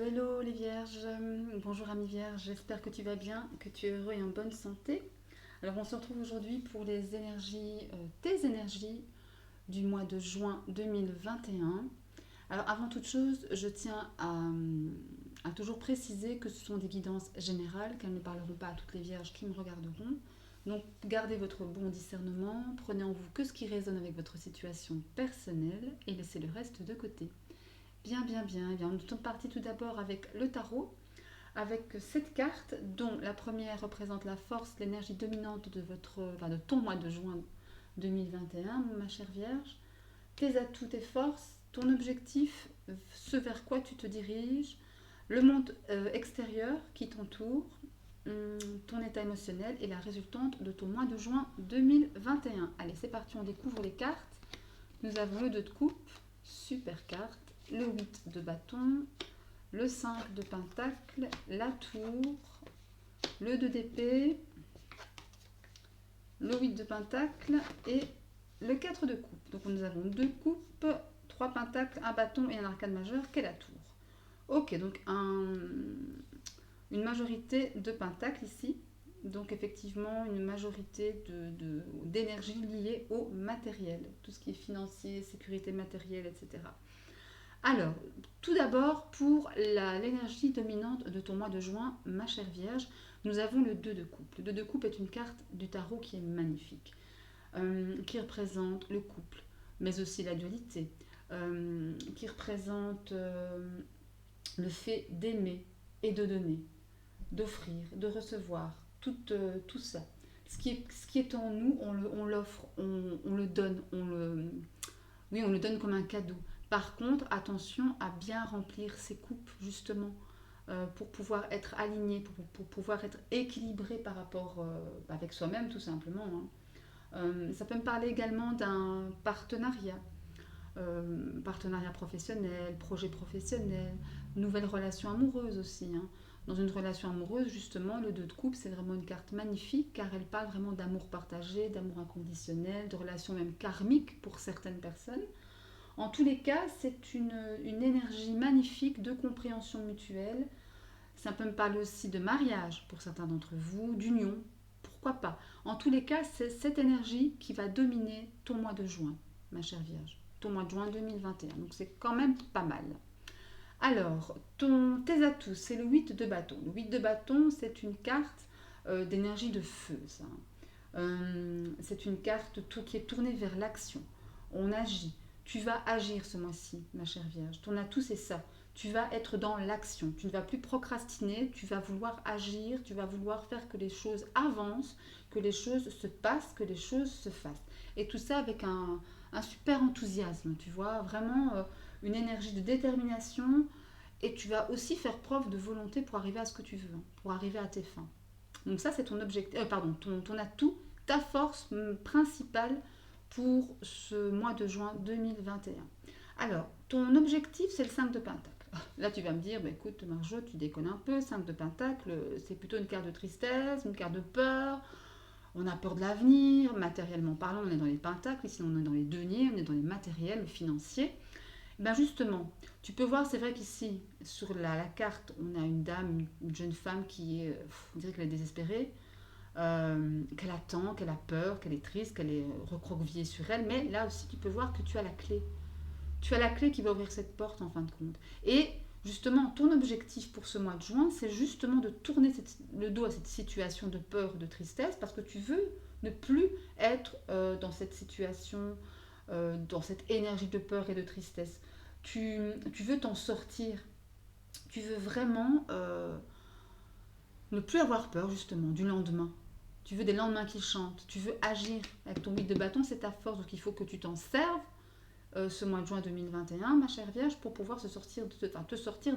Hello les vierges, bonjour amis vierges, j'espère que tu vas bien, que tu es heureux et en bonne santé. Alors on se retrouve aujourd'hui pour les énergies, tes énergies du mois de juin 2021. Alors avant toute chose, je tiens à toujours préciser que ce sont des guidances générales, qu'elles ne parleront pas à toutes les vierges qui me regarderont. Donc gardez votre bon discernement, prenez en vous que ce qui résonne avec votre situation personnelle et laissez le reste de côté. Bien, bien, bien. Eh bien, nous sommes partis tout d'abord avec le tarot, avec 7 cartes, dont la première représente la force, l'énergie dominante de ton mois de juin 2021, ma chère Vierge. Tes atouts, tes forces, ton objectif, ce vers quoi tu te diriges, le monde extérieur qui t'entoure, ton état émotionnel et la résultante de ton mois de juin 2021. Allez, c'est parti, on découvre les cartes. Nous avons le 2 de coupe, super carte, le 8 de bâton, le 5 de pentacle, la tour, le 2 d'épée, le 8 de pentacle et le 4 de coupe. Donc nous avons 2 coupes, 3 pentacles, un bâton et un arcane majeur qu'est la tour. Ok, donc une majorité de pentacles ici. Donc effectivement une majorité d'énergie liée au matériel, tout ce qui est financier, sécurité matérielle, etc. Alors, tout d'abord, pour l'énergie dominante de ton mois de juin, ma chère Vierge, nous avons le 2 de coupe. Le 2 de coupe est une carte du tarot qui est magnifique, qui représente le couple, mais aussi la dualité, qui représente le fait d'aimer et de donner, d'offrir, de recevoir, tout ça. Ce qui est en nous, on l'offre, on le donne, oui, on le donne comme un cadeau. Par contre, attention à bien remplir ses coupes, justement, pour pouvoir être aligné, pour pouvoir être équilibré par rapport avec soi-même, tout simplement. Hein. Ça peut me parler également d'un partenariat professionnel, projet professionnel, nouvelle relation amoureuse aussi. Hein. Dans une relation amoureuse, justement, le 2 de coupe, c'est vraiment une carte magnifique car elle parle vraiment d'amour partagé, d'amour inconditionnel, de relations même karmiques pour certaines personnes. En tous les cas, c'est une énergie magnifique de compréhension mutuelle. Ça peut me parler aussi de mariage pour certains d'entre vous, d'union, pourquoi pas. En tous les cas, c'est cette énergie qui va dominer ton mois de juin, ma chère Vierge. Ton mois de juin 2021. Donc c'est quand même pas mal. Alors, tes atouts, c'est le 8 de bâton. Le 8 de bâton, c'est une carte d'énergie de feu, ça. C'est une carte qui est tournée vers l'action. On agit. Tu vas agir ce mois-ci, ma chère Vierge. Ton atout, c'est ça. Tu vas être dans l'action. Tu ne vas plus procrastiner. Tu vas vouloir agir. Tu vas vouloir faire que les choses avancent, que les choses se passent, que les choses se fassent. Et tout ça avec un super enthousiasme, tu vois. Vraiment une énergie de détermination. Et tu vas aussi faire preuve de volonté pour arriver à ce que tu veux, hein, pour arriver à tes fins. Donc ça, c'est ton objectif, ton atout, ta force principale pour ce mois de juin 2021. Alors, ton objectif, c'est le 5 de Pentacle. Là, tu vas me dire, bah, écoute, Marjo, tu déconnes un peu, 5 de Pentacle, c'est plutôt une carte de tristesse, une carte de peur. On a peur de l'avenir, matériellement parlant, on est dans les pentacles, ici on est dans les deniers, on est dans les matériels, le financier. Ben justement, tu peux voir, c'est vrai qu'ici, sur la carte, on a une dame, une jeune femme qui est, on dirait qu'elle est désespérée, qu'elle attend, qu'elle a peur, qu'elle est triste, qu'elle est recroquevillée sur elle, mais là aussi tu peux voir que tu as la clé. Tu as la clé qui va ouvrir cette porte en fin de compte. Et justement, ton objectif pour ce mois de juin, c'est justement de tourner le dos à cette situation de peur, de tristesse, parce que tu veux ne plus être dans cette situation, dans cette énergie de peur et de tristesse. Tu veux t'en sortir. Tu veux vraiment ne plus avoir peur justement du lendemain. Tu veux des lendemains qui chantent. Tu veux agir avec ton 8 de bâton, c'est ta force. Donc il faut que tu t'en serves ce mois de juin 2021, ma chère Vierge, pour pouvoir te sortir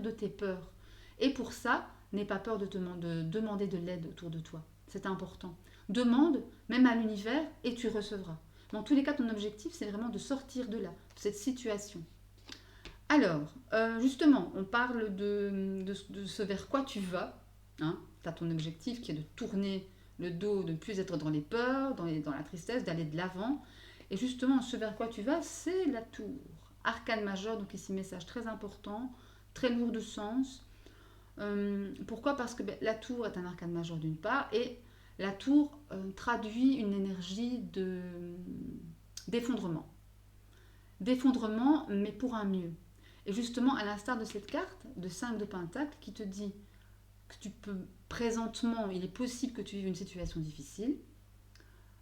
de tes peurs. Et pour ça, n'aie pas peur de demander de l'aide autour de toi. C'est important. Demande, même à l'univers, et tu recevras. Dans tous les cas, ton objectif, c'est vraiment de sortir de là, de cette situation. Alors, justement, on parle de ce vers quoi tu vas. Hein. Tu as ton objectif qui est de tourner le dos, de ne plus être dans les peurs, dans la tristesse, d'aller de l'avant. Et justement, ce vers quoi tu vas, c'est la tour. Arcane majeur, donc ici message très important, très lourd de sens. Pourquoi? Parce que la tour est un arcane majeur d'une part, et la tour traduit une énergie d'effondrement. D'effondrement, mais pour un mieux. Et justement, à l'instar de cette carte de 5 de Pentacle qui te dit que tu peux, présentement, il est possible que tu vives une situation difficile,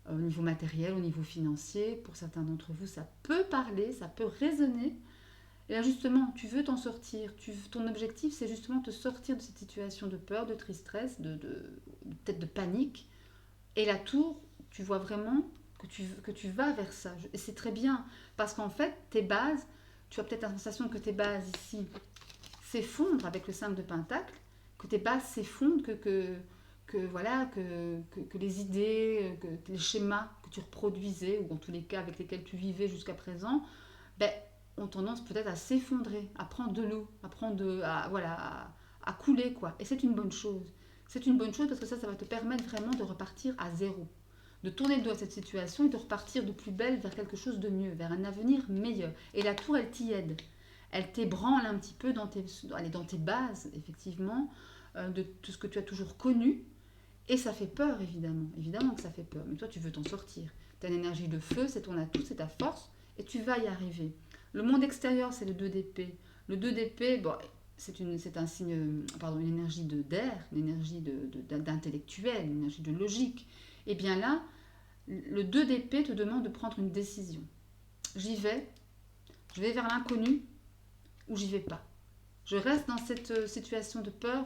au niveau matériel, au niveau financier, pour certains d'entre vous, ça peut parler, ça peut résonner. Et là, justement, tu veux t'en sortir. Ton objectif, c'est justement de sortir de cette situation de peur, de tristesse, peut-être de panique. Et la tour, tu vois vraiment que tu vas vers ça. Et c'est très bien, parce qu'en fait, tes bases, tu as peut-être la sensation que tes bases ici s'effondrent avec le 5 de Pentacle, que tes bases s'effondrent, voilà, que les idées, que les schémas que tu reproduisais, ou en tous les cas avec lesquels tu vivais jusqu'à présent, ben, ont tendance peut-être à s'effondrer, à prendre de l'eau, à couler, quoi. Et c'est une bonne chose. C'est une bonne chose parce que ça va te permettre vraiment de repartir à zéro. De tourner le dos à cette situation et de repartir de plus belle vers quelque chose de mieux, vers un avenir meilleur. Et la tour, elle t'y aide. Elle t'ébranle un petit peu dans tes bases, effectivement, de tout ce que tu as toujours connu. Et ça fait peur, évidemment. Évidemment que ça fait peur. Mais toi, tu veux t'en sortir. Tu as une énergie de feu, c'est ton atout, c'est ta force. Et tu vas y arriver. Le monde extérieur, c'est le 2 d'épée. Le 2 d'épée, bon, c'est un signe, pardon, une énergie d'air, une énergie d'intellectuel, une énergie de logique. Et bien là, le 2 d'épée te demande de prendre une décision. J'y vais, je vais vers l'inconnu ou j'y vais pas. Je reste dans cette situation de peur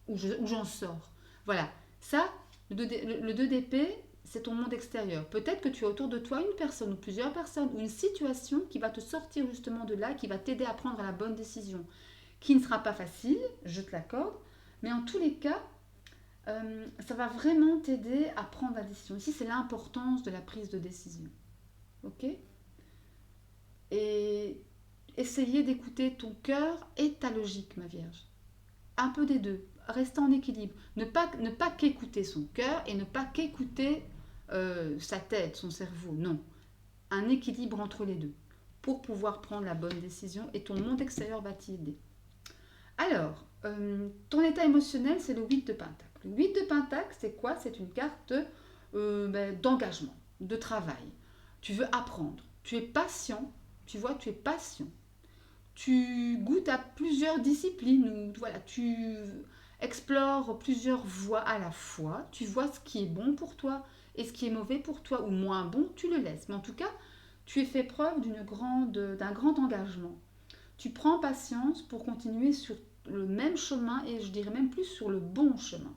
ou j'en sors. Voilà, ça, le 2 d'épée, c'est ton monde extérieur. Peut-être que tu as autour de toi une personne ou plusieurs personnes ou une situation qui va te sortir justement de là, qui va t'aider à prendre la bonne décision, qui ne sera pas facile, je te l'accorde, mais en tous les cas, ça va vraiment t'aider à prendre la décision. Ici, c'est l'importance de la prise de décision. Ok? Et essayer d'écouter ton cœur et ta logique, ma Vierge. Un peu des deux. Rester en équilibre. Ne pas qu'écouter son cœur et ne pas qu'écouter sa tête, son cerveau. Non. Un équilibre entre les deux pour pouvoir prendre la bonne décision et ton monde extérieur va t'aider. Alors, ton état émotionnel, c'est le 8 de Pentacle. Le 8 de Pentacle, c'est quoi? C'est une carte d'engagement, de travail. Tu veux apprendre. Tu es patient. Tu vois, tu es patient. Tu goûtes à plusieurs disciplines. Ou, voilà, tu explores plusieurs voies à la fois. Tu vois ce qui est bon pour toi et ce qui est mauvais pour toi ou moins bon, tu le laisses. Mais en tout cas, tu es fait preuve d'un grand engagement. Tu prends patience pour continuer sur le même chemin et je dirais même plus sur le bon chemin.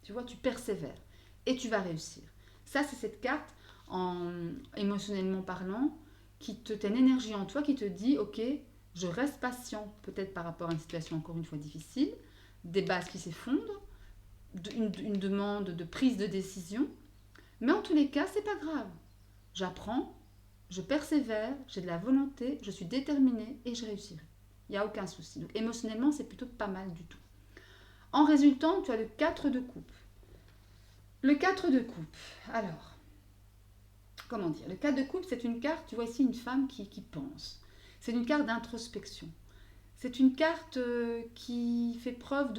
Tu vois, tu persévères et tu vas réussir. Ça, c'est cette carte, émotionnellement parlant, t'as une énergie en toi qui te dit, ok, je reste patient, peut-être par rapport à une situation encore une fois difficile, des bases qui s'effondrent, une demande de prise de décision, mais en tous les cas, c'est pas grave. J'apprends, je persévère, j'ai de la volonté, je suis déterminée et je réussirai. Il n'y a aucun souci. Donc émotionnellement, c'est plutôt pas mal du tout. En résultant, tu as le 4 de coupe. Le 4 de coupe. Alors, comment dire? Le 4 de coupe, c'est une carte, tu vois ici une femme qui pense. C'est une carte d'introspection. C'est une carte qui fait preuve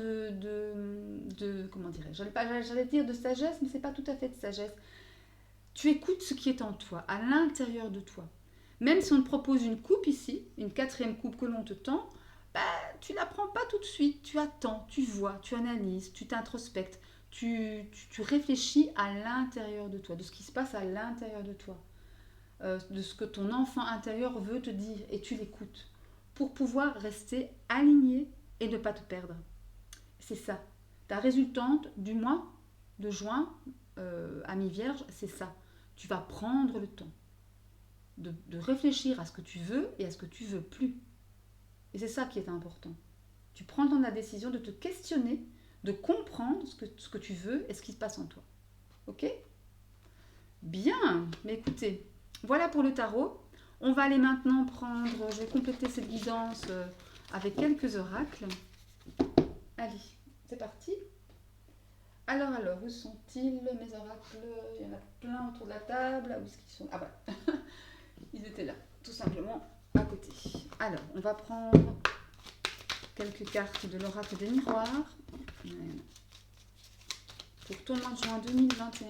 comment dirais-je? J'allais dire de sagesse, mais c'est pas tout à fait de sagesse. Tu écoutes ce qui est en toi, à l'intérieur de toi. Même si on te propose une coupe ici, une quatrième coupe que l'on te tend, bah, tu ne la prends pas tout de suite. Tu attends, tu vois, tu analyses, tu t'introspectes, tu réfléchis à l'intérieur de toi, de ce qui se passe à l'intérieur de toi, de ce que ton enfant intérieur veut te dire, et tu l'écoutes pour pouvoir rester aligné et ne pas te perdre. C'est ça. Ta résultante du mois de juin, Ami Vierge, c'est ça. Tu vas prendre le temps de réfléchir à ce que tu veux et à ce que tu veux plus. Et c'est ça qui est important. Tu prends le temps de la décision de te questionner, de comprendre ce que tu veux et ce qui se passe en toi. Ok? Bien, mais écoutez, voilà pour le tarot. On va aller maintenant je vais compléter cette guidance avec quelques oracles. Allez, c'est parti. Alors, où sont-ils mes oracles? Il y en a plein autour de la table. Où est-ce qu'ils sont? Ah voilà, ils étaient là, tout simplement à côté. Alors, on va prendre quelques cartes de l'oracle des miroirs. Pour ton mois de juin 2021,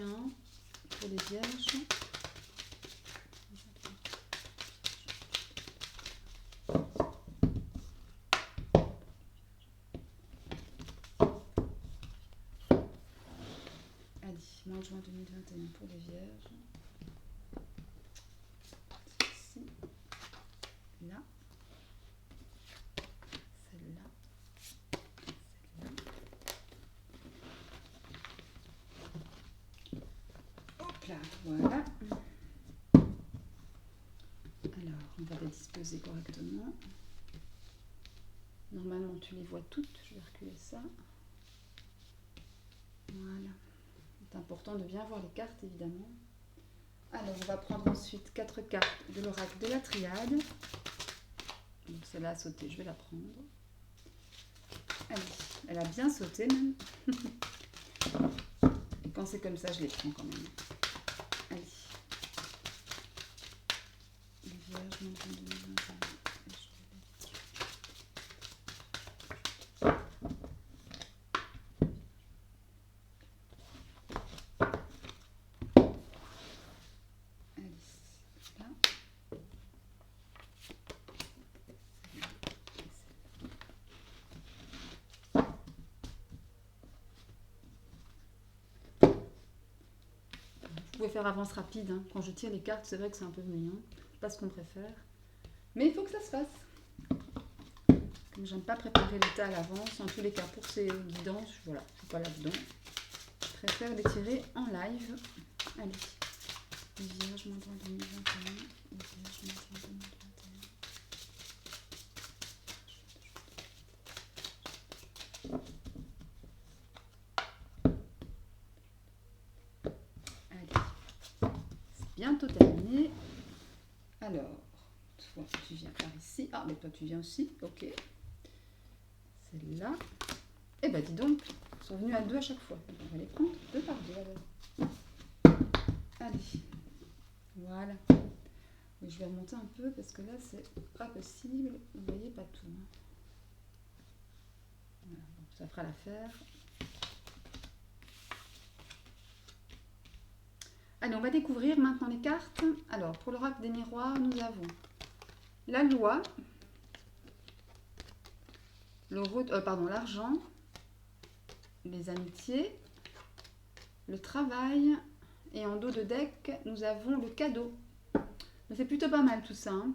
pour les vierges. Allez, mois de juin 2021 pour les vierges. Ici, là. Celle-là. Hop là, voilà. Alors, on va les disposer correctement. Normalement, tu les vois toutes. Je vais reculer ça. Voilà. C'est important de bien voir les cartes, évidemment. Alors, on va prendre ensuite 4 cartes de l'oracle de la triade. Donc, celle-là a sauté, je vais la prendre. Allez, elle a bien sauté même. Et quand c'est comme ça, je les prends quand même. Allez. Les vierges, mois de juin 2021. Vous pouvez faire avance rapide. Hein. Quand je tire les cartes, c'est vrai que c'est un peu mignon. Pas ce qu'on préfère. Mais il faut que ça se fasse. Comme j'aime pas préparer le tas à l'avance, en tous les cas pour ces guidances, voilà, je suis pas là-dedans. Je préfère les tirer en live. Allez. Les vierges, mois de juin 2021. Les vierges, mois de juin 2021. Allez. C'est bientôt terminé. Alors, toi, tu viens par ici. Ah, mais toi, tu viens aussi. Ok. Celle-là. Eh ben, dis donc, ils sont venus à 2 à chaque fois. On va les prendre 2 par 2 alors. Allez. Voilà. Oui, je vais remonter un peu parce que là, c'est pas possible. Vous voyez pas tout. Hein. Voilà, donc ça fera l'affaire. Allez, on va découvrir maintenant les cartes. Alors, pour l'oracle des miroirs, nous avons la loi, l'argent, les amitiés, le travail, et en dos de deck, nous avons le cadeau. C'est plutôt pas mal tout ça. Hein.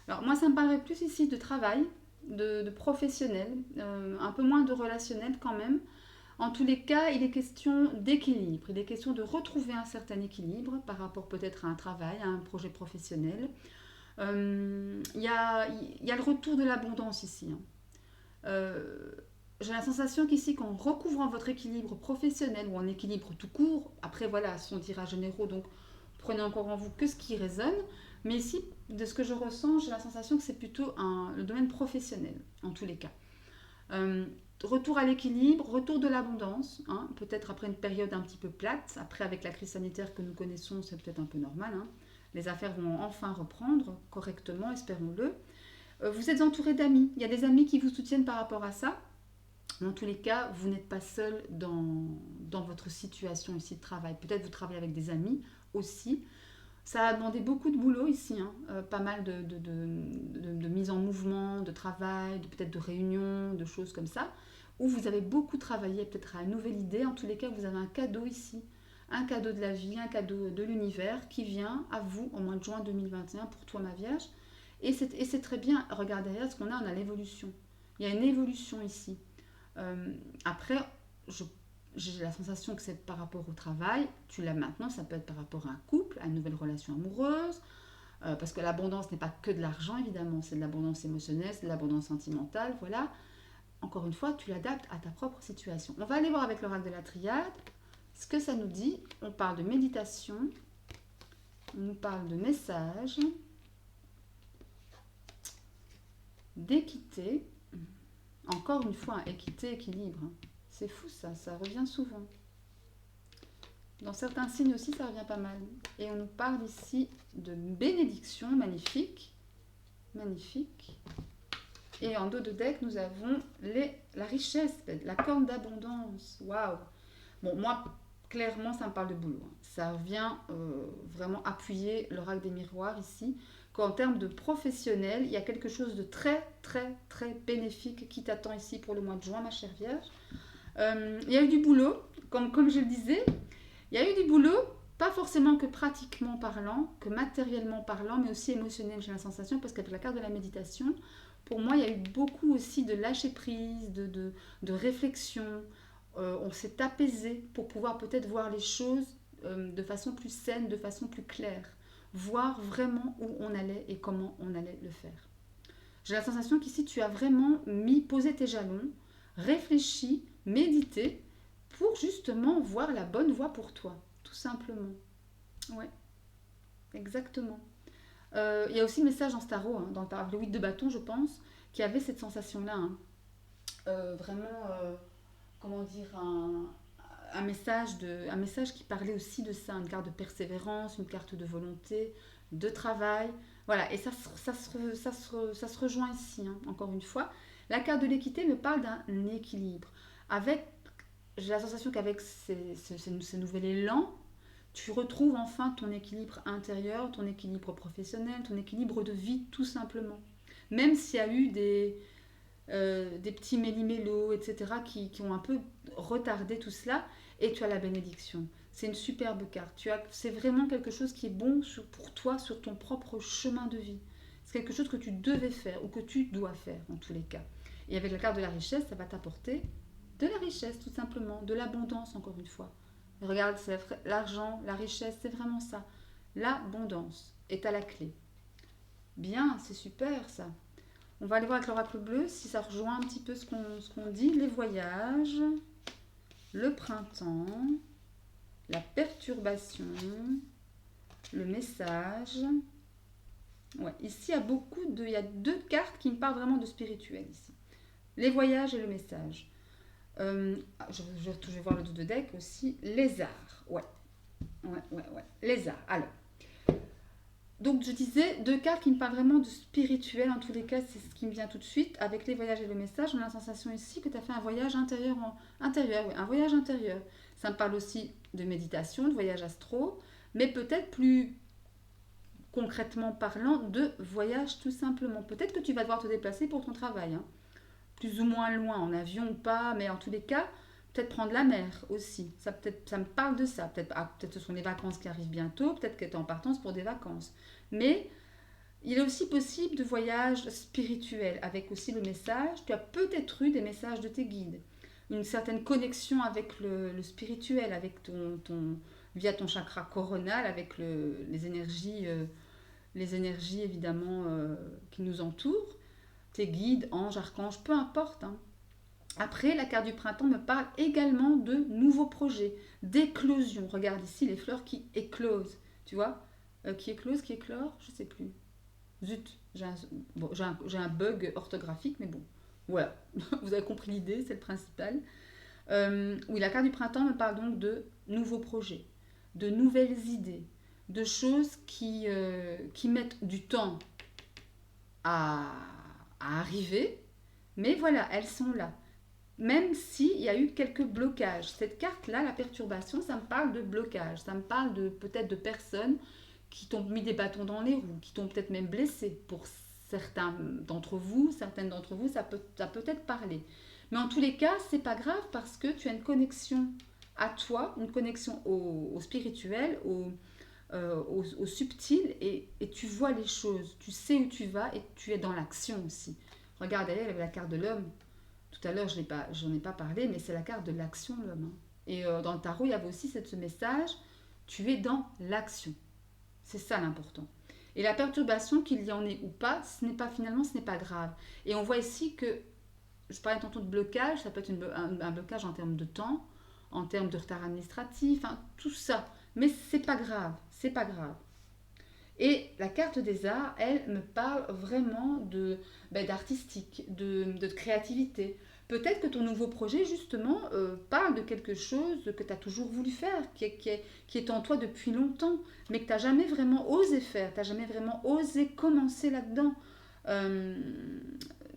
Alors, moi, ça me paraît plus ici de travail, de professionnel, un peu moins de relationnel quand même. En tous les cas, il est question d'équilibre. Il est question de retrouver un certain équilibre par rapport peut-être à un travail, à un projet professionnel. Il y a le retour de l'abondance ici. Hein. J'ai la sensation qu'ici, qu'en recouvrant votre équilibre professionnel ou en équilibre tout court, après voilà, ce sont tirages généraux, donc prenez encore en vous que ce qui résonne, mais ici, de ce que je ressens, j'ai la sensation que c'est plutôt le domaine professionnel, en tous les cas. Retour à l'équilibre, retour de l'abondance, hein, peut-être après une période un petit peu plate, après avec la crise sanitaire que nous connaissons, c'est peut-être un peu normal, hein. Les affaires vont enfin reprendre correctement, espérons-le. Vous êtes entouré d'amis, il y a des amis qui vous soutiennent par rapport à ça. En tous les cas, vous n'êtes pas seul dans votre situation ici de travail. Peut-être vous travaillez avec des amis aussi. Ça a demandé beaucoup de boulot ici, hein. Pas mal de mise en mouvement, de travail, peut-être de réunions, de choses comme ça, où vous avez beaucoup travaillé peut-être à une nouvelle idée. En tous les cas, vous avez un cadeau ici, un cadeau de la vie, un cadeau de l'univers qui vient à vous au mois de juin 2021 pour toi ma Vierge. Et c'est très bien. Regarde derrière ce qu'on a l'évolution. Il y a une évolution ici. Après, j'ai la sensation que c'est par rapport au travail. Tu l'as maintenant, ça peut être par rapport à un couple, à une nouvelle relation amoureuse. Parce que l'abondance n'est pas que de l'argent, évidemment. C'est de l'abondance émotionnelle, c'est de l'abondance sentimentale, voilà. Encore une fois, tu l'adaptes à ta propre situation. On va aller voir avec l'oracle de la triade ce que ça nous dit. On parle de méditation, on nous parle de message, d'équité. Encore une fois, équité, équilibre. C'est fou ça, ça revient souvent. Dans certains signes aussi, ça revient pas mal. Et on nous parle ici de bénédiction magnifique. Magnifique. Et en dos de deck, nous avons la richesse, la corne d'abondance. Waouh! Bon, moi, clairement, ça me parle de boulot, hein. Ça vient vraiment appuyer l'oracle des miroirs ici, qu'en termes de professionnel, il y a quelque chose de très, très, très bénéfique qui t'attend ici pour le mois de juin, ma chère Vierge. Il y a eu du boulot, comme je le disais, il y a eu du boulot, pas forcément que pratiquement parlant, que matériellement parlant, mais aussi émotionnel, j'ai la sensation, parce qu'avec la carte de la méditation, pour moi, il y a eu beaucoup aussi de lâcher prise, de réflexion. On s'est apaisé pour pouvoir peut-être voir les choses de façon plus saine, de façon plus claire. Voir vraiment où on allait et comment on allait le faire. J'ai la sensation qu'ici, tu as vraiment posé tes jalons, réfléchi, médité, pour justement voir la bonne voie pour toi, tout simplement. Ouais, exactement. Il y a aussi le message dans ce tarot, hein, dans le 8 de bâton, je pense, qui avait cette sensation-là. Hein. Vraiment, comment dire, un message qui parlait aussi de ça, une carte de persévérance, une carte de volonté, de travail. Voilà, et ça se rejoint ici, hein, encore une fois. La carte de l'équité me parle d'un équilibre. J'ai la sensation qu'avec ce nouvel élan, tu retrouves enfin ton équilibre intérieur, ton équilibre professionnel, ton équilibre de vie, tout simplement. Même s'il y a eu des petits méli-mélos, etc., qui ont un peu retardé tout cela, et tu as la bénédiction. C'est une superbe carte. C'est vraiment quelque chose qui est bon pour toi sur ton propre chemin de vie. C'est quelque chose que tu devais faire ou que tu dois faire en tous les cas. Et avec la carte de la richesse, ça va t'apporter de la richesse tout simplement, de l'abondance encore une fois. Regarde, l'argent, la richesse, c'est vraiment ça. L'abondance est à la clé. Bien, c'est super ça. On va aller voir avec l'oracle bleu si ça rejoint un petit peu ce qu'on dit. Les voyages, le printemps, la perturbation, le message. Ouais, ici, il y a deux cartes qui me parlent vraiment de spirituel ici. Les voyages et le message. Je vais voir le dos de deck aussi. Lézard. Ouais. Lézard. Alors. Donc je disais, deux cartes qui me parlent vraiment de spirituel, en tous les cas c'est ce qui me vient tout de suite, avec les voyages et le message, on a la sensation ici que tu as fait un voyage intérieur, un voyage intérieur. Ça me parle aussi de méditation, de voyage astro, mais peut-être plus concrètement parlant, de voyage tout simplement. Peut-être que tu vas devoir te déplacer pour ton travail, hein. Plus ou moins loin, en avion ou pas, mais en tous les cas, peut-être prendre la mer aussi. Ça me parle de ça. Peut-être ce sont les vacances qui arrivent bientôt, peut-être que tu es en partance pour des vacances. Mais il est aussi possible de voyages spirituels, avec aussi le message. Tu as peut-être eu des messages de tes guides, une certaine connexion avec le spirituel, avec via ton chakra coronal, avec les énergies évidemment qui nous entourent, tes guides, anges, archanges, peu importe, hein. Après, la carte du printemps me parle également de nouveaux projets, d'éclosion. Regarde ici les fleurs qui éclosent, tu vois, qui éclore, je sais plus. Zut, j'ai un bug orthographique, mais bon, voilà, vous avez compris l'idée, c'est le principal. Oui, la carte du printemps me parle donc de nouveaux projets, de nouvelles idées, de choses qui mettent du temps à arriver, mais voilà, elles sont là. Même s'il y a eu quelques blocages. Cette carte-là, la perturbation, ça me parle de blocage. Ça me parle peut-être de personnes qui t'ont mis des bâtons dans les roues, qui t'ont peut-être même blessé. Pour certaines d'entre vous, ça peut peut-être parler. Mais en tous les cas, c'est pas grave parce que tu as une connexion à toi, une connexion au spirituel, au subtil, et tu vois les choses. Tu sais où tu vas et tu es dans l'action aussi. Regarde, elle avait la carte de l'homme. Tout à l'heure, j'en ai pas parlé, mais c'est la carte de l'action, l'homme. Hein. Et dans le tarot, il y avait aussi ce message, tu es dans l'action. C'est ça l'important. Et la perturbation, qu'il y en ait ou pas, ce n'est pas grave. Et on voit ici que, je parlais tantôt de blocage, ça peut être un blocage en termes de temps, en termes de retard administratif, hein, tout ça. Mais c'est pas grave. Et la carte des arts, elle me parle vraiment d'artistique, de créativité. Peut-être que ton nouveau projet, justement, parle de quelque chose que tu as toujours voulu faire, qui est en toi depuis longtemps, mais que tu n'as jamais vraiment osé faire, tu n'as jamais vraiment osé commencer là-dedans.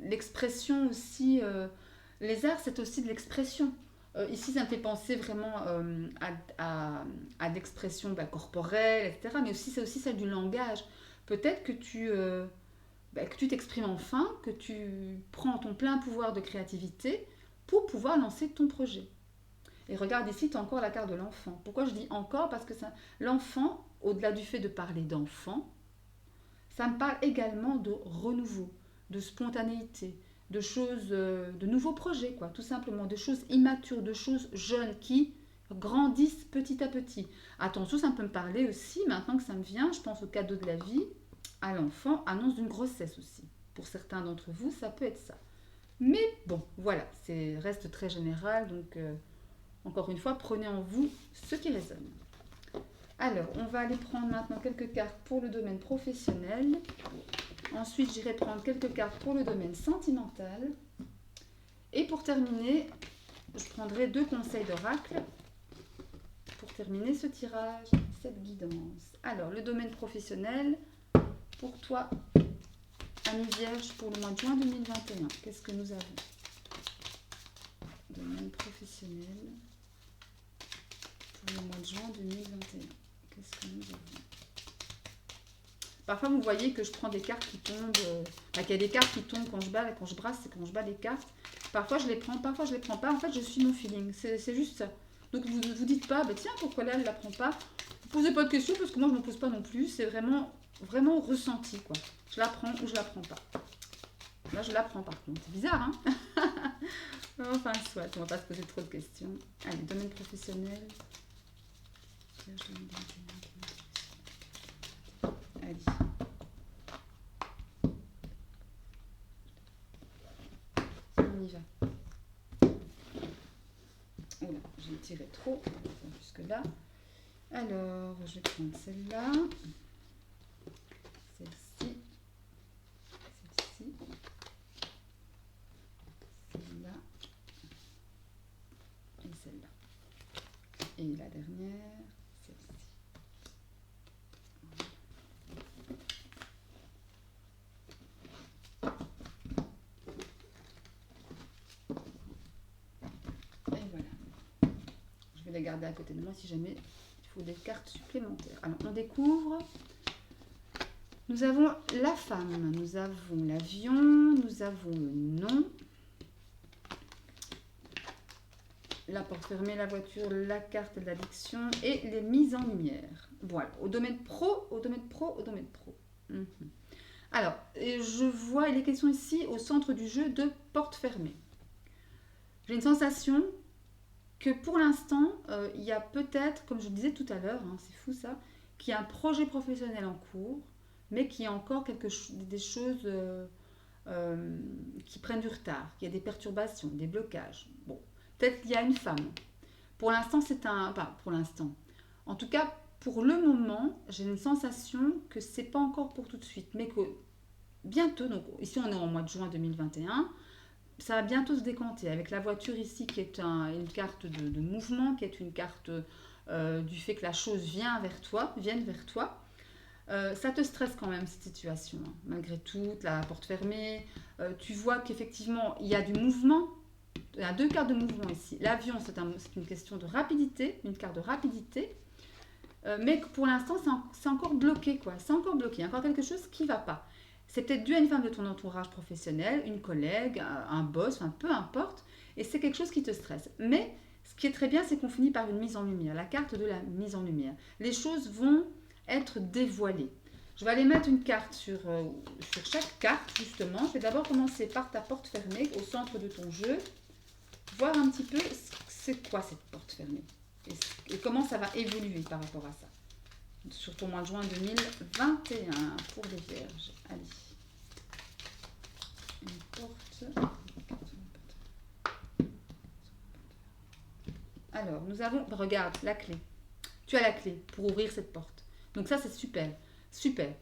l'expression aussi, les arts, c'est aussi de l'expression. Ici, ça me fait penser vraiment à l'expression corporelle, etc. Mais aussi, c'est aussi celle du langage. Peut-être que tu t'exprimes enfin, que tu prends ton plein pouvoir de créativité pour pouvoir lancer ton projet. Et regarde ici, tu as encore la carte de l'enfant. Pourquoi je dis encore? Parce que l'enfant, au-delà du fait de parler d'enfant, ça me parle également de renouveau, de spontanéité, de choses, de nouveaux projets, quoi, tout simplement, de choses immatures, de choses jeunes qui grandissent petit à petit. Attention, ça peut me parler aussi, maintenant que ça me vient, je pense au cadeau de la vie, à l'enfant, annonce d'une grossesse aussi. Pour certains d'entre vous, ça peut être ça. Mais bon, voilà, c'est reste très général, donc encore une fois, prenez en vous ce qui résonne. Alors, on va aller prendre maintenant quelques cartes pour le domaine professionnel. Ensuite, j'irai prendre quelques cartes pour le domaine sentimental. Et pour terminer, je prendrai 2 conseils d'oracle pour terminer ce tirage, cette guidance. Alors, le domaine professionnel, pour toi, Ami Vierge, pour le mois de juin 2021, qu'est-ce que nous avons? Domaine professionnel, pour le mois de juin 2021, qu'est-ce que nous avons? Parfois, vous voyez que je prends des cartes qui tombent, qu'il y a des cartes qui tombent quand je brasse, c'est quand je bats des cartes. Parfois, je les prends, parfois, je les prends pas. En fait, je suis mon feeling, c'est juste ça. Donc, vous ne vous dites pas, tiens, pourquoi là, elle ne la prend pas? Vous ne posez pas de questions, parce que moi, je ne m'en pose pas non plus. C'est vraiment, vraiment ressenti, quoi. Je la prends ou je la prends pas. Là, je la prends, par contre. C'est bizarre, hein? Enfin, soit, on ne va pas se poser trop de questions. Allez, domaine professionnel. Allez. On y va. Oula, j'ai tiré trop, jusque là. Alors, je vais prendre celle-là. Celle-ci. Celle-ci. Celle-là. Et celle-là. Et la dernière. Les garder à côté de moi si jamais il faut des cartes supplémentaires. Alors on découvre, nous avons la femme, nous avons l'avion, nous avons le nom, la porte fermée, la voiture, la carte de l'addiction et les mises en lumière. Voilà, au domaine pro, au domaine pro, au domaine pro. Alors, je vois, il est question ici au centre du jeu de porte fermée. J'ai une sensation que pour l'instant, il y a peut-être, comme je le disais tout à l'heure, hein, c'est fou ça, qu'il y a un projet professionnel en cours, mais qu'il y a encore des choses qui prennent du retard, qu'il y a des perturbations, des blocages. Bon, peut-être qu'il y a une femme. Pour l'instant, pour l'instant. En tout cas, pour le moment, j'ai une sensation que c'est pas encore pour tout de suite, mais que bientôt, donc ici on est en mois de juin 2021, ça va bientôt se décanter avec la voiture ici qui est une carte de mouvement, qui est une carte du fait que la chose vienne vers toi. Ça te stresse quand même cette situation, hein. Malgré tout, la porte fermée, tu vois qu'effectivement il y a du mouvement, il y a 2 cartes de mouvement ici. L'avion c'est une question de rapidité, une carte de rapidité, mais que pour l'instant c'est encore bloqué, quoi. C'est encore bloqué, il y a encore quelque chose qui ne va pas. C'est peut-être dû à une femme de ton entourage professionnel, une collègue, un boss, enfin peu importe. Et c'est quelque chose qui te stresse. Mais ce qui est très bien, c'est qu'on finit par une mise en lumière, la carte de la mise en lumière. Les choses vont être dévoilées. Je vais aller mettre une carte sur chaque carte, justement. Je vais d'abord commencer par ta porte fermée, au centre de ton jeu. Voir un petit peu c'est quoi cette porte fermée. Et comment ça va évoluer par rapport à ça. Sur ton mois de juin 2021 pour les vierges. Allez. Une porte. Alors, nous avons, regarde, la clé. Tu as la clé pour ouvrir cette porte. Donc ça, c'est super. Super.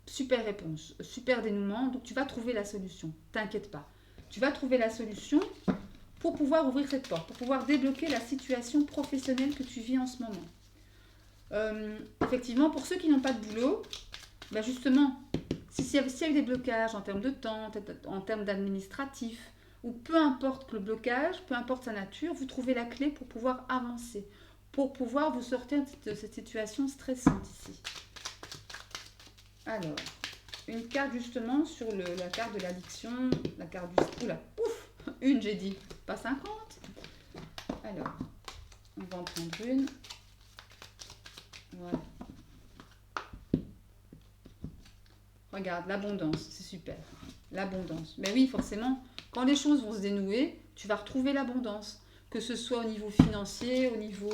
Super réponse. Super dénouement. Donc tu vas trouver la solution. T'inquiète pas. Tu vas trouver la solution pour pouvoir ouvrir cette porte, pour pouvoir débloquer la situation professionnelle que tu vis en ce moment. Effectivement, pour ceux qui n'ont pas de boulot, justement, s'il y a eu des blocages en termes de temps, en termes d'administratif, ou peu importe le blocage, peu importe sa nature, vous trouvez la clé pour pouvoir avancer, pour pouvoir vous sortir de cette situation stressante ici. Alors, une carte justement sur la carte de l'addiction, la carte du... Oula, ouf, une j'ai dit, pas 50. Alors, on va en prendre une. Voilà. Regarde, l'abondance, c'est super. L'abondance. Mais oui, forcément, quand les choses vont se dénouer, tu vas retrouver l'abondance. Que ce soit au niveau financier, au niveau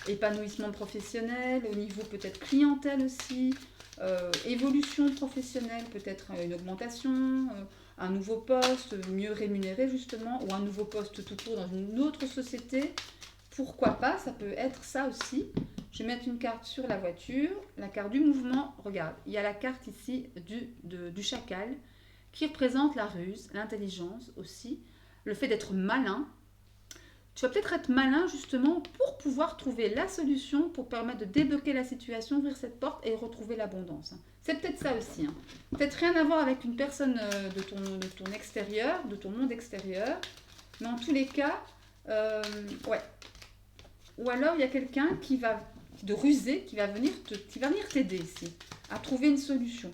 épanouissement professionnel, au niveau peut-être clientèle aussi, évolution professionnelle, peut-être une augmentation, un nouveau poste mieux rémunéré justement, ou un nouveau poste tout court dans une autre société. Pourquoi pas, ça peut être ça aussi. Je vais mettre une carte sur la voiture, la carte du mouvement. Regarde, il y a la carte ici du chacal qui représente la ruse, l'intelligence aussi, le fait d'être malin. Tu vas peut-être être malin justement pour pouvoir trouver la solution pour permettre de débloquer la situation, ouvrir cette porte et retrouver l'abondance. C'est peut-être ça aussi. Peut-être rien à voir avec une personne de ton extérieur, de ton monde extérieur. Mais en tous les cas, ouais. Ou alors il y a quelqu'un de rusé qui va venir t'aider ici à trouver une solution.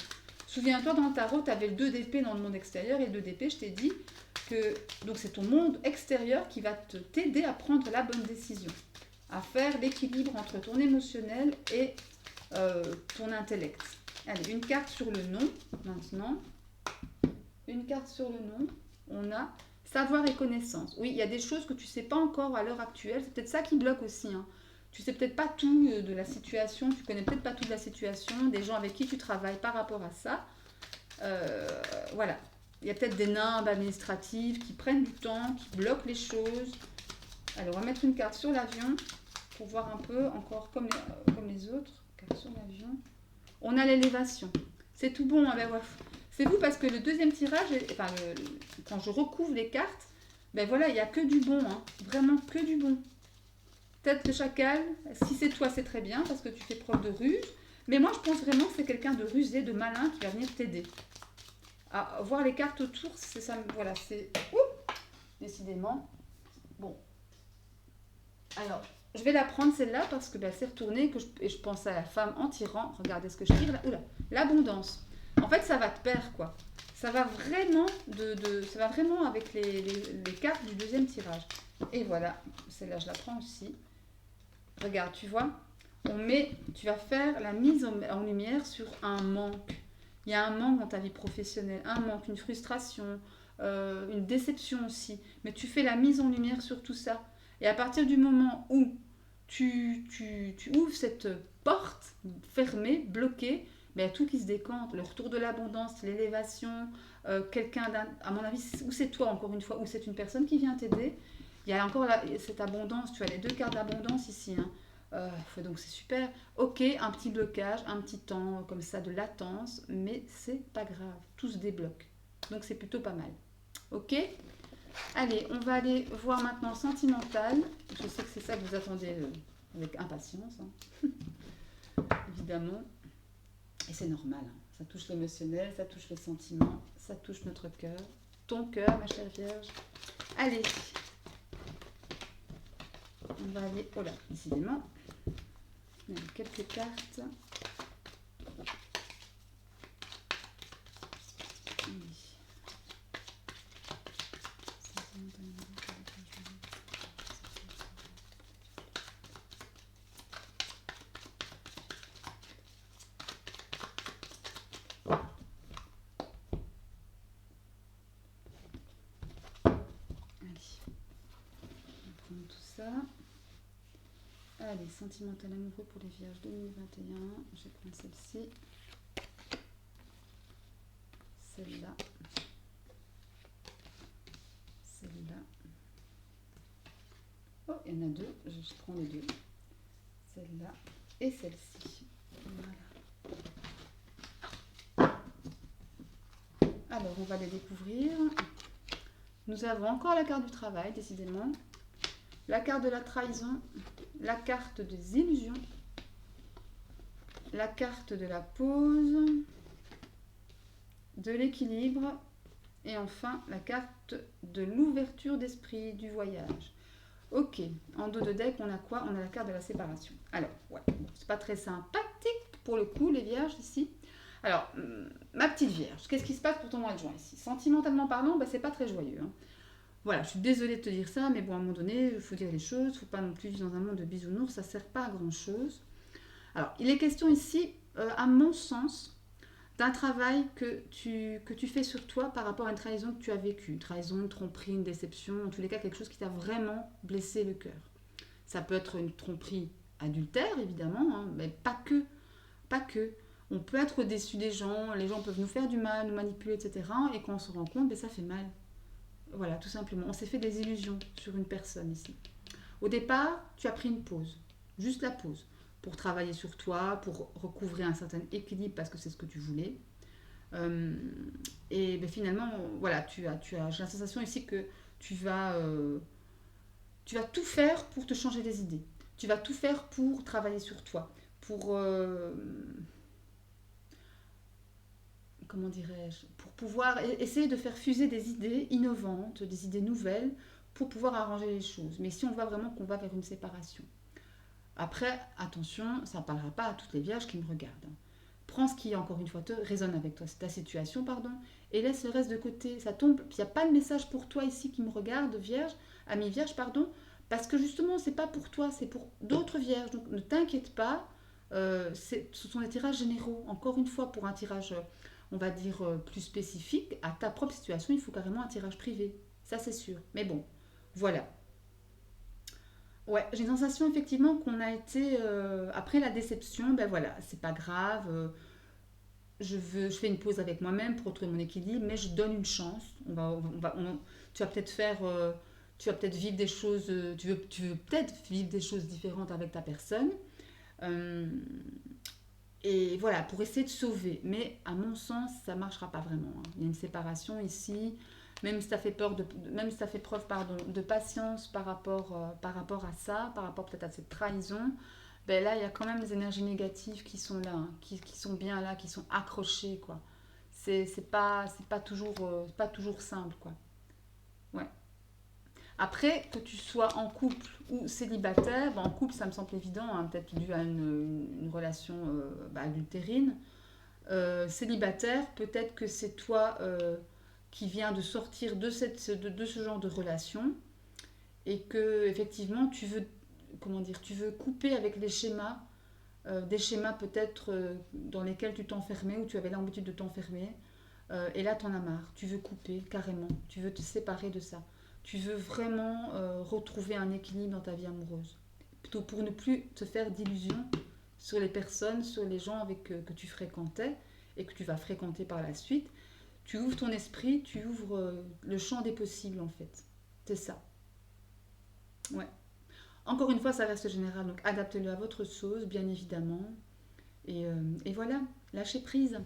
Souviens-toi, dans le tarot, tu avais le 2 d'épée dans le monde extérieur et le 2 d'épée, je t'ai dit que donc c'est ton monde extérieur qui va t'aider à prendre la bonne décision, à faire l'équilibre entre ton émotionnel et ton intellect. Allez, une carte sur le nom maintenant. Une carte sur le nom. On a savoir et connaissance. Oui, il y a des choses que tu ne sais pas encore à l'heure actuelle. C'est peut-être ça qui bloque aussi. Tu sais peut-être pas tout de la situation, tu connais peut-être pas tout de la situation, des gens avec qui tu travailles par rapport à ça. Voilà. Il y a peut-être des nimbes administratives qui prennent du temps, qui bloquent les choses. Alors, on va mettre une carte sur l'avion pour voir un peu, encore comme les autres. Carte sur l'avion. On a l'élévation. C'est tout bon. Ben, ouais. C'est vous parce que le deuxième tirage, quand je recouvre les cartes, ben voilà, il n'y a que du bon. Vraiment que du bon. Tête de chacal, si c'est toi, c'est très bien parce que tu fais preuve de ruse. Mais moi, je pense vraiment que c'est quelqu'un de rusé, de malin qui va venir t'aider. À voir les cartes autour, c'est ça. Voilà, c'est... Décidément. Bon. Alors, je vais la prendre celle-là parce que c'est retourné et je pense à la femme en tirant. Regardez ce que je tire là. Oula, l'abondance. En fait, ça va te perdre, quoi. Ça va vraiment, ça va vraiment avec les cartes du deuxième tirage. Et voilà, celle-là, je la prends aussi. Regarde, tu vois, tu vas faire la mise en lumière sur un manque. Il y a un manque dans ta vie professionnelle, un manque, une frustration, une déception aussi. Mais tu fais la mise en lumière sur tout ça. Et à partir du moment où tu ouvres cette porte fermée, bloquée, il y a tout qui se décante. Le retour de l'abondance, l'élévation, quelqu'un, à mon avis, ou c'est toi encore une fois, ou c'est une personne qui vient t'aider. Il y a encore cette abondance, tu as les 2 cartes d'abondance ici. Donc c'est super. Ok, un petit blocage, un petit temps comme ça de latence, mais c'est pas grave, tout se débloque. Donc c'est plutôt pas mal. Ok. Allez, on va aller voir maintenant sentimental. Je sais que c'est ça que vous attendez avec impatience, évidemment. Et c'est normal, ça touche l'émotionnel, ça touche les sentiments, ça touche notre cœur. Ton cœur, ma chère Vierge. Allez. On va aller... Oh là, décidément. Il y a quelques cartes. Allez, sentimental amoureux pour les vierges 2021. Je vais prendre celle-ci. Celle-là. Celle-là. Oh, il y en a 2. Je prends les 2. Celle-là et celle-ci. Voilà. Alors, on va les découvrir. Nous avons encore la carte du travail, décidément. La carte de la trahison. La carte des illusions, la carte de la pause, de l'équilibre et enfin la carte de l'ouverture d'esprit, du voyage. Ok, en dos de deck, on a quoi? On a la carte de la séparation. Alors, ouais, bon, c'est pas très sympathique pour le coup, les vierges ici. Alors, ma petite vierge, qu'est-ce qui se passe pour ton mois de juin ici? Sentimentalement parlant, bah, c'est pas très joyeux, hein. Voilà, je suis désolée de te dire ça, mais bon, à un moment donné, il faut dire les choses, il ne faut pas non plus vivre dans un monde de bisounours, ça ne sert pas à grand-chose. Alors, il est question ici, à mon sens, d'un travail que tu fais sur toi par rapport à une trahison que tu as vécue. Une trahison, une tromperie, une déception, en tous les cas, quelque chose qui t'a vraiment blessé le cœur. Ça peut être une tromperie adultère, évidemment, hein, mais pas que. Pas que. On peut être déçu des gens, les gens peuvent nous faire du mal, nous manipuler, etc. Et quand on se rend compte, ben, ça fait mal. Voilà, tout simplement. On s'est fait des illusions sur une personne ici. Au départ, tu as pris une pause, juste la pause, pour travailler sur toi, pour recouvrir un certain équilibre parce que c'est ce que tu voulais. Euh, et ben, finalement, voilà, j'ai la sensation ici que tu vas tout faire pour te changer des idées. Tu vas tout faire pour travailler sur toi, pour, comment dirais-je, pour pouvoir essayer de faire fuser des idées innovantes, des idées nouvelles, pour pouvoir arranger les choses. Mais si on voit vraiment qu'on va vers une séparation. Après, attention, ça ne parlera pas à toutes les vierges qui me regardent. Prends ce qui, encore une fois, te résonne avec toi, c'est ta situation, pardon, et laisse le reste de côté. Ça tombe, il n'y a pas de message pour toi ici qui me regarde, vierge, ami vierge, pardon, parce que justement, c'est pas pour toi, c'est pour d'autres vierges. Donc ne t'inquiète pas, ce sont des tirages généraux. Encore une fois, pour un tirage, on va dire, plus spécifique, à ta propre situation, il faut carrément un tirage privé. Ça, c'est sûr. Mais bon, voilà. Ouais, j'ai une sensation effectivement qu'on a été après la déception, ben voilà, c'est pas grave, je fais une pause avec moi-même pour retrouver mon équilibre, mais je donne une chance. Tu vas peut-être tu vas peut-être vivre des choses, tu veux peut-être vivre des choses différentes avec ta personne, euh, et voilà, pour essayer de sauver. Mais à mon sens, ça ne marchera pas vraiment, hein. Il y a une séparation ici, même si ça fait même si ça fait preuve pardon, de patience par rapport à ça, par rapport peut-être à cette trahison, ben là, il y a quand même des énergies négatives qui sont là, hein, qui sont bien là, qui sont accrochées, quoi. C'est pas toujours simple, quoi. Ouais. Après, que tu sois en couple ou célibataire, en couple, ça me semble évident, hein, peut-être dû à une relation adultérine. Célibataire, peut-être que c'est toi qui viens de sortir de ce genre de relation et que effectivement tu veux, comment dire, tu veux couper avec les schémas, des schémas peut-être dans lesquels tu t'enfermais ou tu avais l'habitude de t'enfermer. Et là, t'en as marre. Tu veux couper carrément. Tu veux te séparer de ça. Tu veux vraiment retrouver un équilibre dans ta vie amoureuse. Plutôt pour ne plus te faire d'illusions sur les personnes, sur les gens que tu fréquentais et que tu vas fréquenter par la suite. Tu ouvres ton esprit, tu ouvres le champ des possibles en fait. C'est ça. Ouais. Encore une fois, ça reste général, donc adaptez-le à votre sauce, bien évidemment. Et voilà, lâchez prise.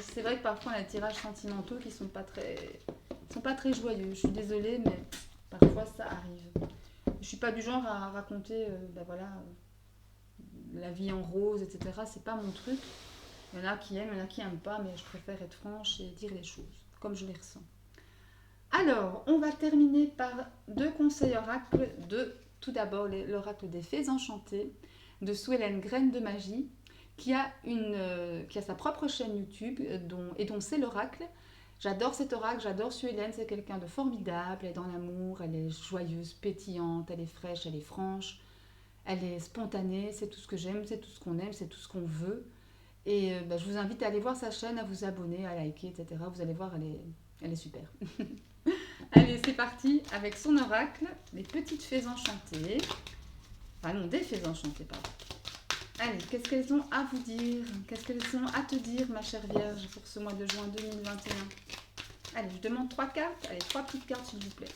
C'est vrai que parfois on a des tirages sentimentaux qui sont pas très joyeux. Je suis désolée, mais parfois ça arrive. Je suis pas du genre à raconter, la vie en rose, etc. C'est pas mon truc. Il y en a qui aiment, il y en a qui n'aiment pas, mais je préfère être franche et dire les choses comme je les ressens. Alors, on va terminer par deux conseils oracles de tout d'abord l'oracle des fées enchantées de Sue Ellen Graine de Magie qui a sa propre chaîne YouTube dont c'est l'oracle. J'adore cet oracle, j'adore Sue Ellen, c'est quelqu'un de formidable, elle est dans l'amour, elle est joyeuse, pétillante, elle est fraîche, elle est franche, elle est spontanée, c'est tout ce que j'aime, c'est tout ce qu'on aime, c'est tout ce qu'on veut. Et je vous invite à aller voir sa chaîne, à vous abonner, à liker, etc. Vous allez voir, elle est super. Allez, c'est parti avec son oracle, les petites fées enchantées. Enfin non, des fées enchantées, pardon. Allez, qu'est-ce qu'elles ont à vous dire? Qu'est-ce qu'elles ont à te dire, ma chère Vierge, pour ce mois de juin 2021? Allez, je demande 3 cartes. Allez, 3 petites cartes, s'il vous plaît.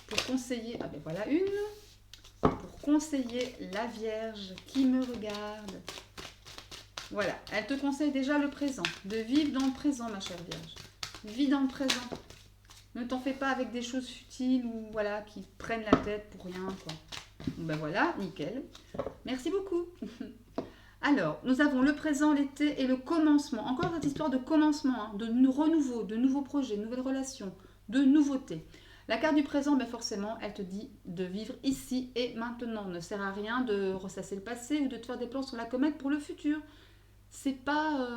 Pour conseiller... Ah ben voilà une. Pour conseiller la Vierge qui me regarde. Voilà, elle te conseille déjà le présent. De vivre dans le présent, ma chère Vierge. Vis dans le présent. Ne t'en fais pas avec des choses futiles ou voilà, qui prennent la tête pour rien, quoi. Ben voilà, nickel. Merci beaucoup. Alors, nous avons le présent, l'été et le commencement. Encore cette histoire de commencement, hein, de renouveau, de nouveaux projets, de nouvelles relations, de nouveautés. La carte du présent, ben forcément, elle te dit de vivre ici et maintenant. Ne sert à rien de ressasser le passé ou de te faire des plans sur la comète pour le futur. C'est pas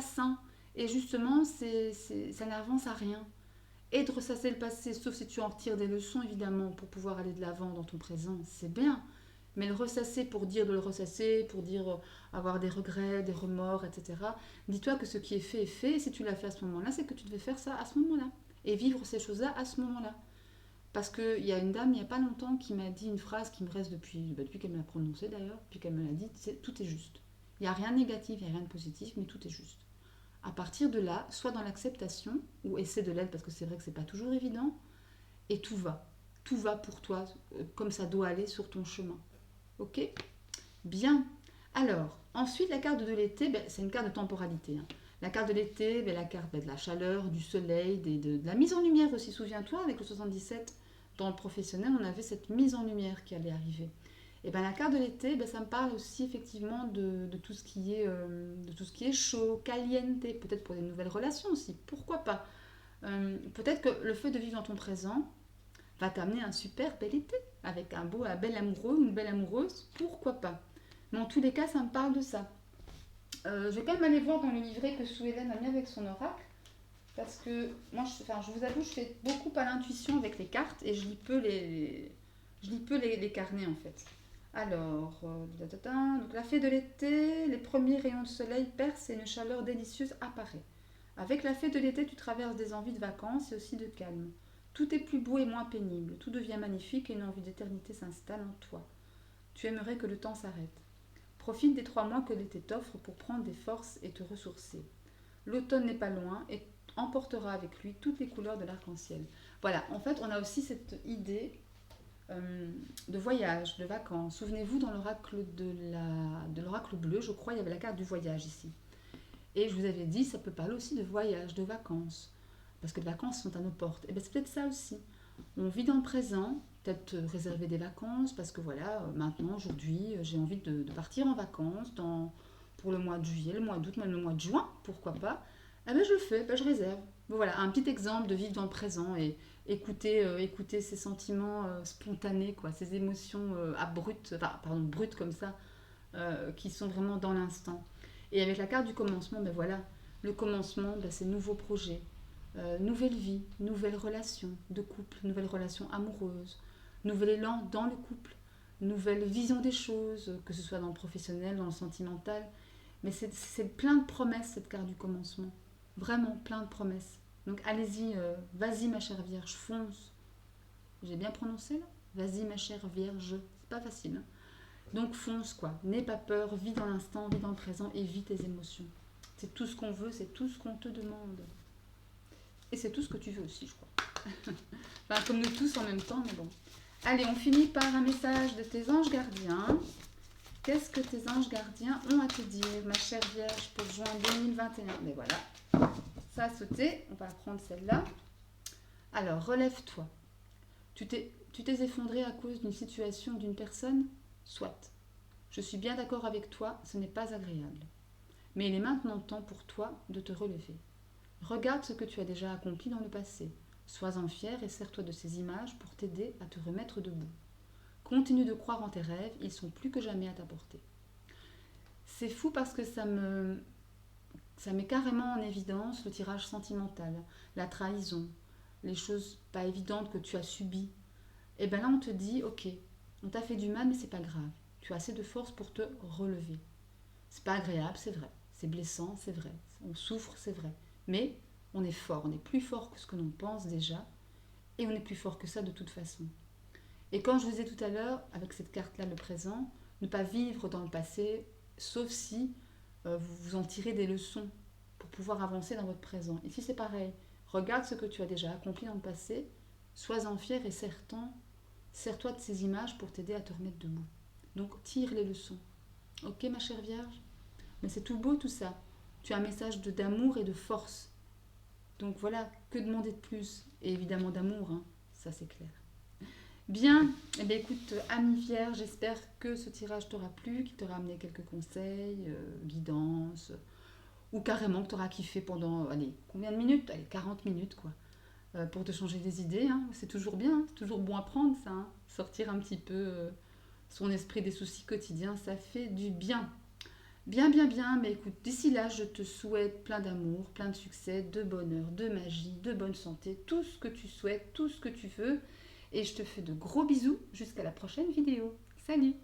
sain. Et justement, ça n'avance à rien. Et de ressasser le passé, sauf si tu en retires des leçons, évidemment, pour pouvoir aller de l'avant dans ton présent, c'est bien. Mais le ressasser pour dire de le ressasser, pour dire avoir des regrets, des remords, etc. Dis-toi que ce qui est fait est fait, et si tu l'as fait à ce moment-là, c'est que tu devais faire ça à ce moment-là. Et vivre ces choses-là à ce moment-là. Parce qu'il y a une dame, il n'y a pas longtemps, qui m'a dit une phrase qui me reste depuis qu'elle me l'a prononcée d'ailleurs, depuis qu'elle me l'a dit, c'est tout est juste. Il n'y a rien de négatif, il n'y a rien de positif, mais tout est juste. À partir de là, soit dans l'acceptation, ou essaie de l'aide, parce que c'est vrai que c'est pas toujours évident, et tout va. Tout va pour toi, comme ça doit aller sur ton chemin. Ok? Bien. Alors, ensuite, la carte de l'été, ben, c'est une carte de temporalité. Hein. La carte de l'été, ben, la carte ben, de la chaleur, du soleil, de la mise en lumière aussi. Souviens-toi, avec le 77, dans le professionnel, on avait cette mise en lumière qui allait arriver. Et ben, la carte de l'été, ben, ça me parle aussi effectivement de tout ce qui est, de tout ce qui est chaud, caliente, peut-être pour des nouvelles relations aussi. Pourquoi pas? Peut-être que le fait de vivre dans ton présent va t'amener un super bel été avec un bel amoureux ou une belle amoureuse. Pourquoi pas? Mais en tous les cas, ça me parle de ça. Je vais quand même aller voir dans le livret que Sue Hélène a mis avec son oracle. Parce que moi, je vous avoue, je fais beaucoup à l'intuition avec les cartes et je lis peu les carnets en fait. Alors, donc la fée de l'été, les premiers rayons de soleil percent et une chaleur délicieuse apparaît. Avec la fée de l'été, tu traverses des envies de vacances et aussi de calme. Tout est plus beau et moins pénible, tout devient magnifique et une envie d'éternité s'installe en toi. Tu aimerais que le temps s'arrête. Profite des 3 mois que l'été t'offre pour prendre des forces et te ressourcer. L'automne n'est pas loin et emportera avec lui toutes les couleurs de l'arc-en-ciel. Voilà, en fait, on a aussi cette idée de voyage, de vacances. Souvenez-vous, dans l'oracle de l'oracle bleu, je crois, il y avait la carte du voyage ici. Et je vous avais dit, ça peut parler aussi de voyage, de vacances. Parce que les vacances sont à nos portes. Et bien c'est peut-être ça aussi. On vit dans le présent, peut-être réserver des vacances, parce que voilà, maintenant, aujourd'hui, j'ai envie de partir en vacances pour le mois de juillet, le mois d'août, même le mois de juin, pourquoi pas. Eh ben je le fais, ben je réserve. Bon, voilà, un petit exemple de vivre dans le présent et écouter ces sentiments spontanés, quoi, ces émotions abruptes, enfin, pardon, brutes comme ça, qui sont vraiment dans l'instant. Et avec la carte du commencement, ben voilà, le commencement, ben c'est nouveaux projets, nouvelle vie, nouvelles relations de couple, nouvelles relations amoureuses, nouvel élan dans le couple, nouvelle vision des choses, que ce soit dans le professionnel, dans le sentimental. Mais c'est plein de promesses, cette carte du commencement. Vraiment plein de promesses. Donc allez-y, vas-y ma chère Vierge, fonce. J'ai bien prononcé là? Vas-y ma chère Vierge, c'est pas facile. Hein. Donc fonce quoi, n'aie pas peur, vis dans l'instant, vis dans le présent et vis tes émotions. C'est tout ce qu'on veut, c'est tout ce qu'on te demande. Et c'est tout ce que tu veux aussi, je crois. Enfin, comme nous tous en même temps, mais bon. Allez, on finit par un message de tes anges gardiens. Qu'est-ce que tes anges gardiens ont à te dire, ma chère Vierge, pour juin 2021? Mais voilà, ça a sauté, on va prendre celle-là. Alors, relève-toi. Tu t'es effondré à cause d'une situation, d'une personne? Soit. Je suis bien d'accord avec toi, ce n'est pas agréable. Mais il est maintenant temps pour toi de te relever. Regarde ce que tu as déjà accompli dans le passé. Sois-en fier et sers-toi de ces images pour t'aider à te remettre debout. Continue de croire en tes rêves, ils sont plus que jamais à ta portée. C'est fou parce que ça met carrément en évidence le tirage sentimental, la trahison, les choses pas évidentes que tu as subies. Et bien là on te dit, ok, on t'a fait du mal mais c'est pas grave. Tu as assez de force pour te relever. C'est pas agréable, c'est vrai. C'est blessant, c'est vrai. On souffre, c'est vrai. Mais on est fort, on est plus fort que ce que l'on pense déjà. Et on est plus fort que ça de toute façon. Et quand je vous ai tout à l'heure, avec cette carte-là, le présent, ne pas vivre dans le passé, sauf si vous vous en tirez des leçons pour pouvoir avancer dans votre présent. Ici, c'est pareil. Regarde ce que tu as déjà accompli dans le passé, sois-en fier et sers-toi de ces images pour t'aider à te remettre debout. Donc, tire les leçons. Ok, ma chère Vierge? Mais c'est tout beau tout ça. Tu as un message d'amour et de force. Donc voilà, que demander de plus? Et évidemment d'amour, hein, ça c'est clair. Bien, eh bien écoute, ami vierge, j'espère que ce tirage t'aura plu, qu'il t'aura amené quelques conseils, guidance, ou carrément que t'auras kiffé pendant, allez, combien de minutes? Allez, 40 minutes quoi, pour te changer des idées, hein. C'est toujours bien, hein, c'est toujours bon à prendre ça, hein. Sortir un petit peu son esprit des soucis quotidiens, ça fait du bien. Bien, bien, bien, mais écoute, d'ici là, je te souhaite plein d'amour, plein de succès, de bonheur, de magie, de bonne santé, tout ce que tu souhaites, tout ce que tu veux. Et je te fais de gros bisous jusqu'à la prochaine vidéo. Salut!